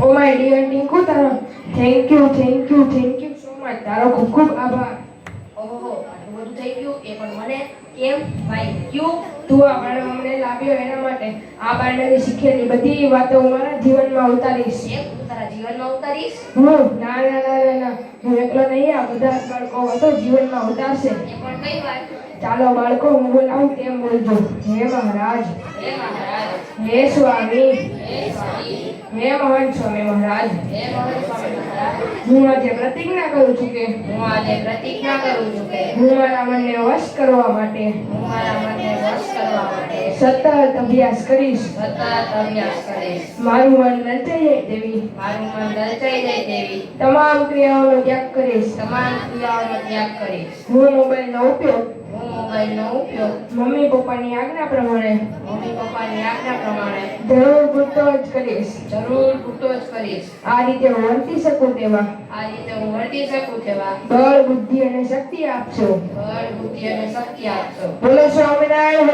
Oh my dear Tinku, તારો thank you so much. તારો ખૂબ ખૂબ આભાર. ઓહો, આટલું બધું થઈ ગયું એ પણ મને કેમ? ભાઈ ક્યું? તું આ બારણે અમને લાવ્યો એના માટે. આ બારણેથી શીખેલી બધી વાતો હું મારા જીવનમાં ઉતારીશ. એમ તું તારા જીવનમાં ઉતારીશ? ના, હું એકલો નહીં, આ બધા જ બાળકો વાતો જીવનમાં ઉતારશે. એ પણ કઈ વાત? ચાલો બાળકો, હું બોલાવું તેમ બોલજો. હે મહારાજ, હે મહારાજ, હે સ્વામી, હે સ્વામી, હે મહાન સ્વામી મહારાજ, હે મહાન સ્વામી મહારાજ, હું આજે પ્રતિજ્ઞા કરું છું કે હું આજે પ્રતિજ્ઞા કરું છું કે હું મારા મનને વશ કરવા માટે હું મારા મનને વશ કરવા માટે સતત અભ્યાસ કરીશ. સતત અભ્યાસ કરીશ. મારું મન લલચાઈ જાય તેવી મારું મન લલચાઈ જાય તેવી તમામ ક્રિયાઓનો ત્યાગ કરીશ. તમામ ક્રિયાઓનો ત્યાગ કરીશ. હું મોબાઈલનો ઉપયોગ હું મોબાઈલનો ઉપયોગ મમ્મી પપ્પાની આજ્ઞા પ્રમાણે મમ્મી પપ્પાની આજ્ઞા પ્રમાણે જરૂર પૂરતો જ કરીશ. જરૂર પૂરતો જ કરીશ. આ રીતે હું વર્તી શકું તેવા આ રીતે હું વર્તી શકું તેવા બળ, બુદ્ધિ અને શક્તિ આપશો. બળ, બુદ્ધિ અને શક્તિ આપશો. બોલો સ્વામિનારાયણ